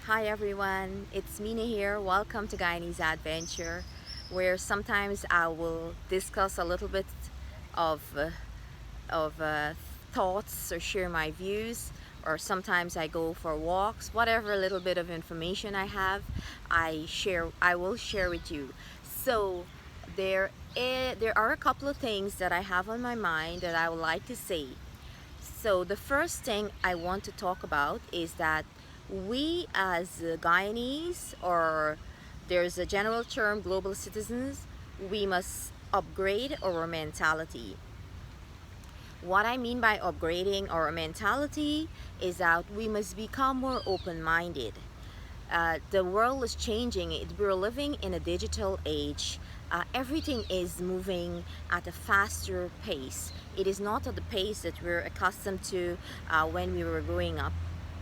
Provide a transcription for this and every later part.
Hi everyone, it's Mina here. Welcome to Guyanese Adventure, where sometimes I will discuss a little bit of of thoughts or share my views, or sometimes I go for walks. Whatever little bit of information I have, I will share with you. So there are a couple of things that I have on my mind that I would like to say. So the first thing I want to talk about is that we as Guyanese, or there's a general term, global citizens, we must upgrade our mentality. What I mean by upgrading our mentality is that we must become more open-minded. The world is changing. We're living in a digital age. Everything is moving at a faster pace. It is not at the pace that we're accustomed to when we were growing up.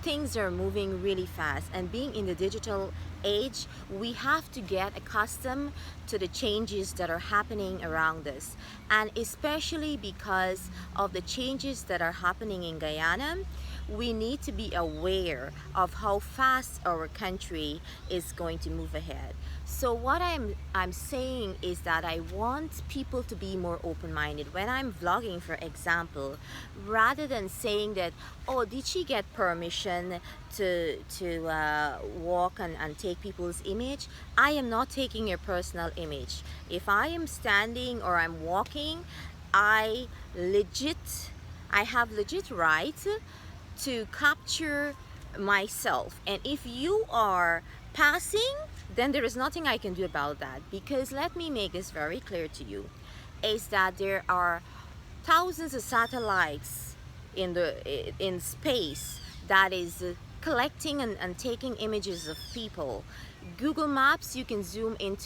Things are moving really fast, and being in the digital age, we have to get accustomed to the changes that are happening around us, and especially because of the changes that are happening in Guyana, we need to be aware of how fast our country is going to move ahead. So what I'm saying is that I want people to be more open-minded. When I'm vlogging, for example, rather than saying that, oh, did she get permission to walk and take people's image, I am not taking your personal image. If I am standing or I'm walking, I legit I have legit right to capture myself. And if you are passing, then there is nothing I can do about that, because let me make this very clear to you, is that there are thousands of satellites in space that is collecting and taking images of people. Google Maps, you can zoom in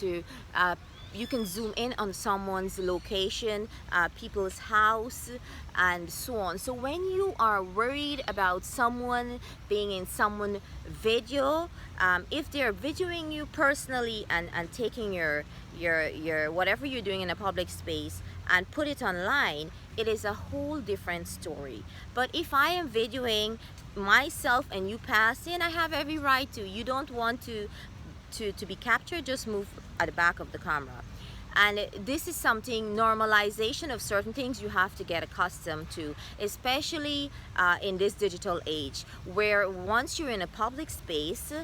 on someone's location, people's house, and so on. So when you are worried about someone being in someone video, if they're videoing you personally and taking your whatever you're doing in a public space and put it online, it is a whole different story. But if I am videoing myself and you pass in, I have every right to. You don't want to be captured, just move at the back of the camera. And this is something, normalization of certain things you have to get accustomed to, especially in this digital age, where once you're in a public space,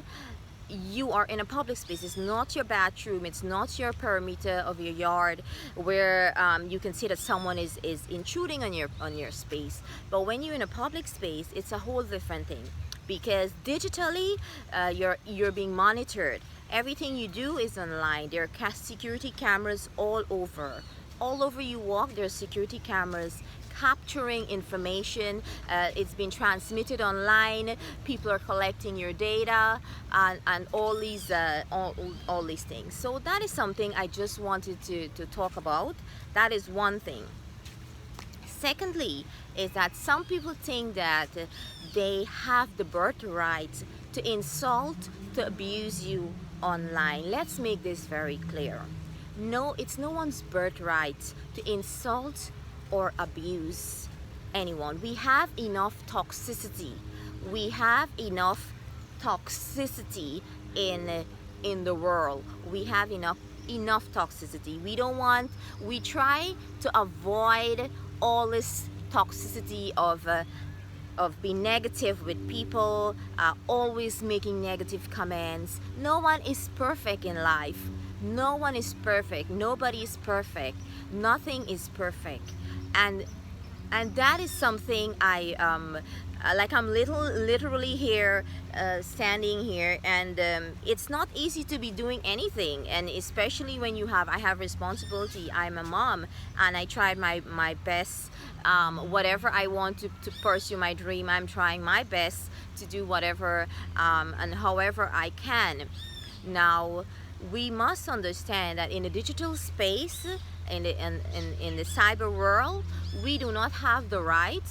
you are in a public space. It's not your bathroom, it's not your perimeter of your yard where you can see that someone is intruding on your space. But when you're in a public space, it's a whole different thing, because digitally you're being monitored. Everything you do is online. There are security cameras all over you walk. There's security cameras capturing information. It's been transmitted online. People are collecting your data and all these things. So that is something I just wanted to talk about. That is one thing. Secondly, is that some people think that they have the birthright to insult, to abuse you online. Let's make this very clear. No, it's no one's birthright to insult or abuse anyone. We have enough toxicity. We have enough toxicity in the world. We have enough toxicity. We try to avoid all this toxicity of being negative with people, always making negative comments. No one is perfect in life. No one is perfect. Nobody is perfect. Nothing is perfect. And that is something like I'm literally here, standing here, and it's not easy to be doing anything, and especially when I have responsibility. I'm a mom, and I tried my best. Whatever I want to pursue my dream, I'm trying my best to do whatever and however I can. Now, we must understand that in the digital space, in the cyber world, we do not have the right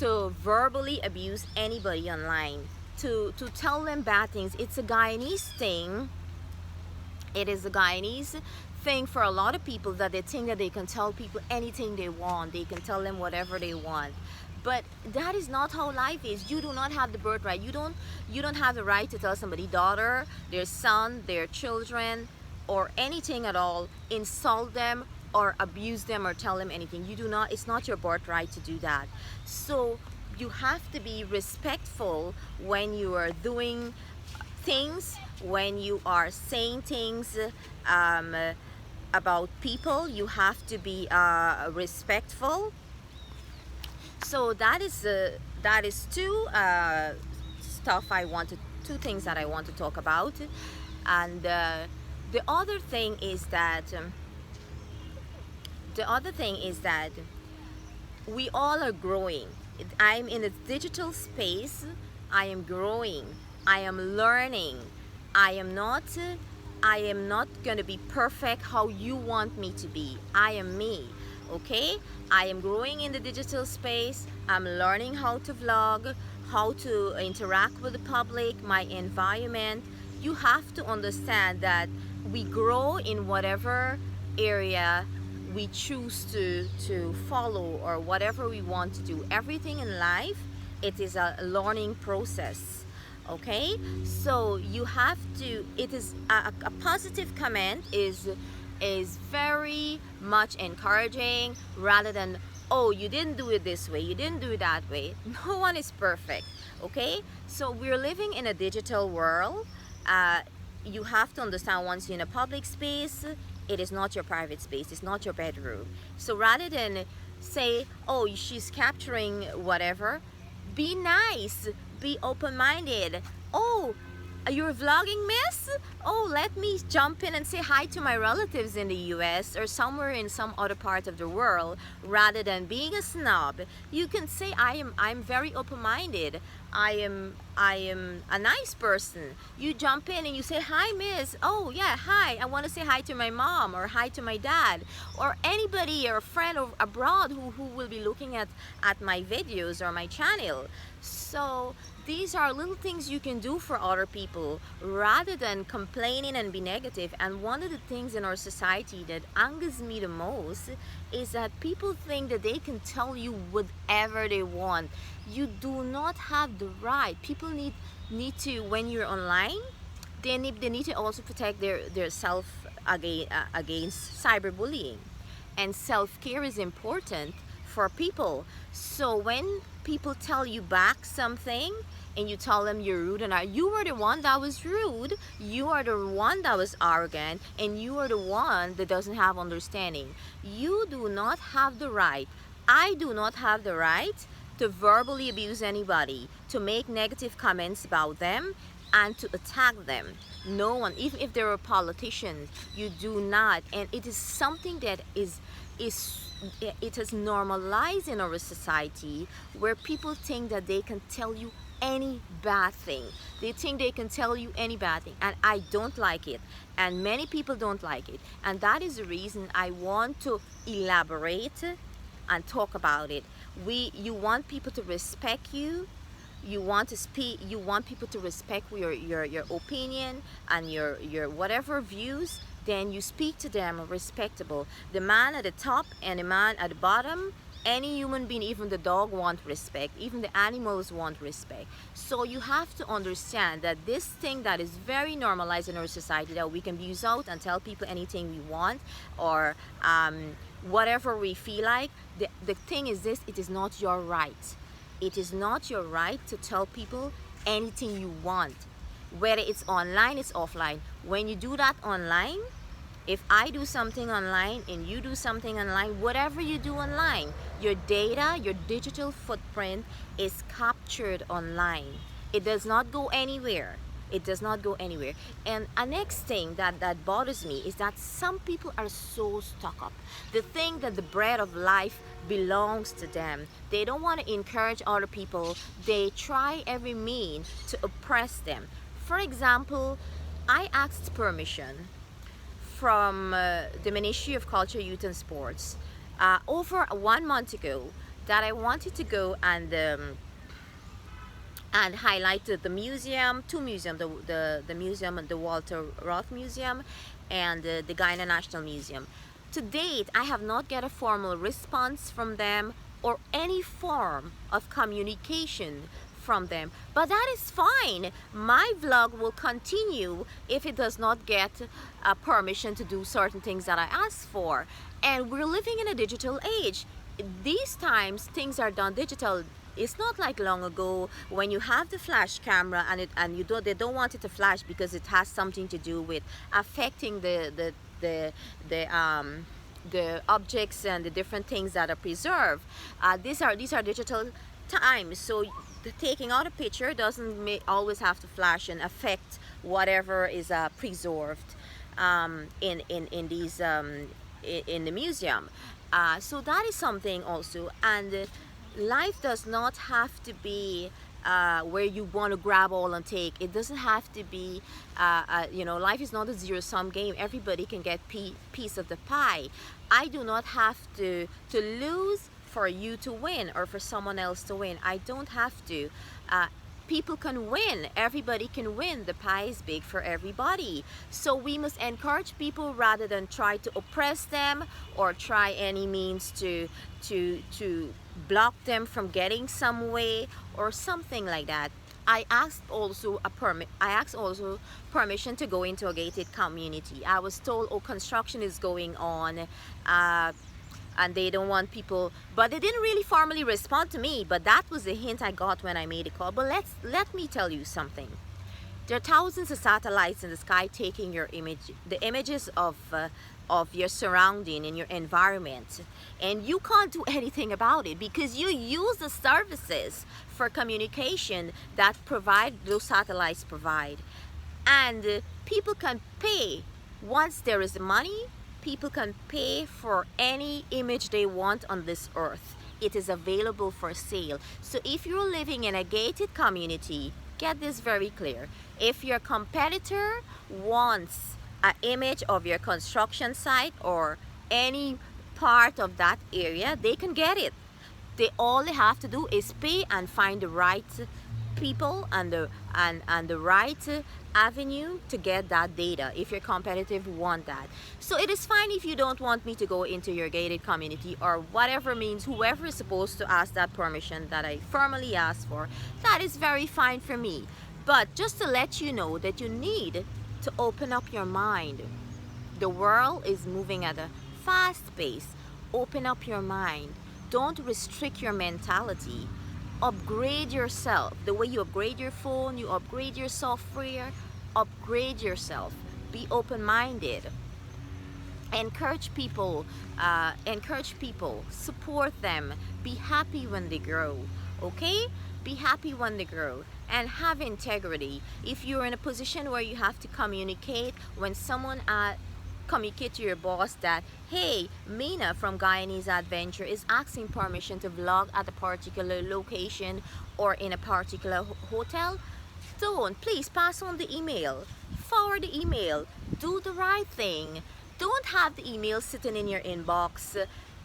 to verbally abuse anybody online, to tell them bad things. It's a Guyanese thing. It is a Guyanese thing for a lot of people, that they think that they can tell people anything they want. They can tell them whatever they want. But that is not how life is. You do not have the birthright. You don't have the right to tell somebody, daughter, their son, their children, or anything at all, insult them or abuse them or tell them anything. You do not, it's not your birthright to do that. So you have to be respectful when you are doing things, when you are saying things about people. You have to be respectful. So that is two things that I want to talk about. And the other thing is that we all are growing. I'm in a digital space. I am growing. I am learning. I am not going to be perfect how you want me to be. I am me. Okay? I am growing in the digital space. I'm learning how to vlog, how to interact with the public, my environment. You have to understand that we grow in whatever area we choose to follow, or whatever we want to do. Everything in life, it is a learning process. Okay, so you have to, it is a positive comment is very much encouraging, rather than, oh, you didn't do it this way, you didn't do it that way. No one is perfect. Okay, so we're living in a digital world. You have to understand, once you're in a public space, it is not your private space, it's not your bedroom. So rather than say, oh, she's capturing whatever, be nice, be open-minded. Oh, you're vlogging, miss? Oh, let me jump in and say hi to my relatives in the US or somewhere in some other part of the world. Rather than being a snob, you can say, I'm very open-minded. I am a nice person. You jump in and you say, hi, miss. Oh yeah, hi, I want to say hi to my mom, or hi to my dad, or anybody, or a friend or abroad who will be looking at my videos or my channel. So these are little things you can do for other people, rather than complaining and be negative. And one of the things in our society that angers me the most is that people think that they can tell you whatever they want. You do not have the right. People need to, when you're online, they need to also protect their self against cyberbullying. And self-care is important for people. So when people tell you back something and you tell them you're rude, and you were the one that was rude, you are the one that was arrogant, and you are the one that doesn't have understanding. You do not have the right, I do not have the right to verbally abuse anybody, to make negative comments about them, and to attack them. No one, even if they're a politician, you do not. And it is something that it has normalized in our society, where people think that they can tell you any bad thing. They think they can tell you any bad thing, and I don't like it, and many people don't like it. And that is the reason I want to elaborate and talk about it. You want people to respect you. You want to speak. You want people to respect your opinion and your whatever views. Then you speak to them respectable. The man at the top and the man at the bottom, any human being, even the dog, want respect. Even the animals want respect. So you have to understand that this thing that is very normalized in our society, that we can use out and tell people anything we want, or whatever we feel like. The thing is this: it is not your right. It is not your right to tell people anything you want, whether it's online, it's offline. When you do that online, if I do something online and you do something online, whatever you do online, your data, your digital footprint is captured online. It does not go anywhere. It does not go anywhere. And a next thing that bothers me is that some people are so stuck up. They think that the bread of life belongs to them. They don't want to encourage other people. They try every means to oppress them. For example, I asked permission from the Ministry of Culture, Youth and Sports over 1 month ago, that I wanted to go and highlight the museum, two museums, the museum, the Walter Roth Museum, and the Guyana National Museum. To date, I have not get a formal response from them or any form of communication from them. But that is fine. My vlog will continue if it does not get permission to do certain things that I ask for. And we're living in a digital age. These times things are done digital. It's not like long ago when you have the flash camera and they don't want it to flash because it has something to do with affecting the objects and the different things that are preserved. These are digital times, so taking out a picture doesn't always have to flash and affect whatever is preserved in these in the museum. So that is something also. And life does not have to be where you want to grab all and take. It doesn't have to be, life is not a zero-sum game. Everybody can get piece of the pie. I do not have to lose for you to win or for someone else to win. I don't have to. People can win. Everybody can win. The pie is big for everybody. So we must encourage people rather than try to oppress them or try any means to block them from getting some way or something like that. I asked also permission to go into a gated community. I was told, oh, construction is going on, and they don't want people, but they didn't really formally respond to me. But that was the hint I got when I made a call. But let me tell you something. There are thousands of satellites in the sky taking your the images of your surrounding and your environment, and you can't do anything about it because you use the services for communication that those satellites provide. And people can pay. Once there is money, people can pay for any image they want on this earth. It is available for sale. So if you're living in a gated community, get this very clear. If your competitor wants an image of your construction site or any part of that area, they can get it. All they have to do is pay and find the right people and the right avenue to get that data if your competitive want that. So it is fine if you don't want me to go into your gated community or whatever means, whoever is supposed to ask that permission that I formally asked for, that is very fine for me. But just to let you know that you need to open up your mind. The world is moving at a fast pace. Open up your mind. Don't restrict your mentality. Upgrade yourself. The way you upgrade your phone, you upgrade your software. Upgrade yourself. Be open-minded. Encourage people. Support them. Be happy when they grow. Okay? Be happy when they grow. And have integrity. If you're in a position where you have to communicate, when someone communicate to your boss that, hey, Mina from Guyanese Adventure is asking permission to vlog at a particular location or in a particular hotel, please pass on the email, forward the email, do the right thing. Don't have the email sitting in your inbox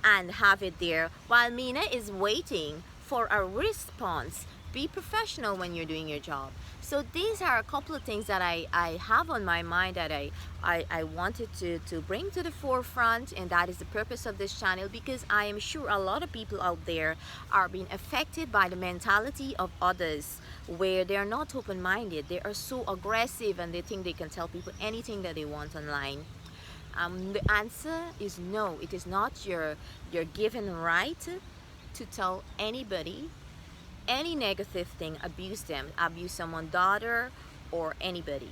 and have it there while Mina is waiting for a response. Be professional when you're doing your job. So these are a couple of things that I have on my mind that I wanted to bring to the forefront, and that is the purpose of this channel, because I am sure a lot of people out there are being affected by the mentality of others where they're not open-minded. They are so aggressive and they think they can tell people anything that they want online. The answer is no. It is not your given right to tell anybody any negative thing, abuse them, abuse someone's daughter or anybody.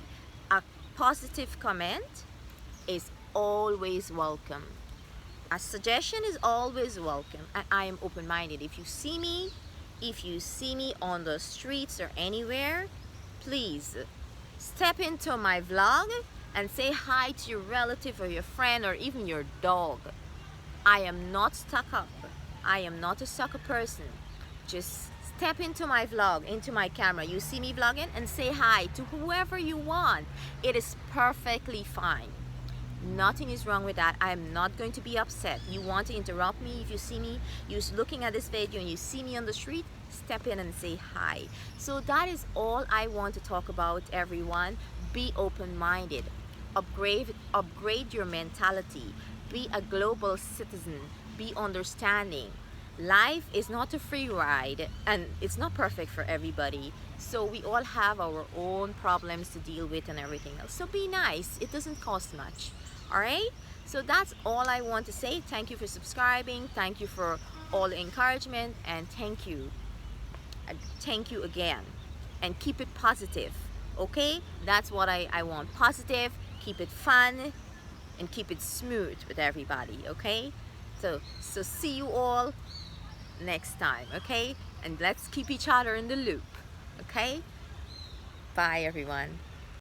A positive comment is always welcome. A suggestion is always welcome, and I am open-minded. If you see me on the streets or anywhere, please step into my vlog and say hi to your relative or your friend or even your dog. I am not stuck up. I am not a sucker person. Just step into my vlog, into my camera. You see me vlogging and say hi to whoever you want. It is perfectly fine. Nothing is wrong with that. I am not going to be upset. You want to interrupt me if you see me, you're looking at this video and you see me on the street, step in and say hi. So that is all I want to talk about, everyone. Be open-minded. Upgrade your mentality. Be a global citizen. Be understanding. Life is not a free ride, and it's not perfect for everybody. So we all have our own problems to deal with and everything else. So be nice. It doesn't cost much. All right? So that's all I want to say. Thank you for subscribing. Thank you for all the encouragement, and thank you. Thank you again. And keep it positive. Okay? That's what I want. Positive, keep it fun, and keep it smooth with everybody. Okay? So see you all next time. Okay? And let's keep each other in the loop. Okay? Bye, everyone.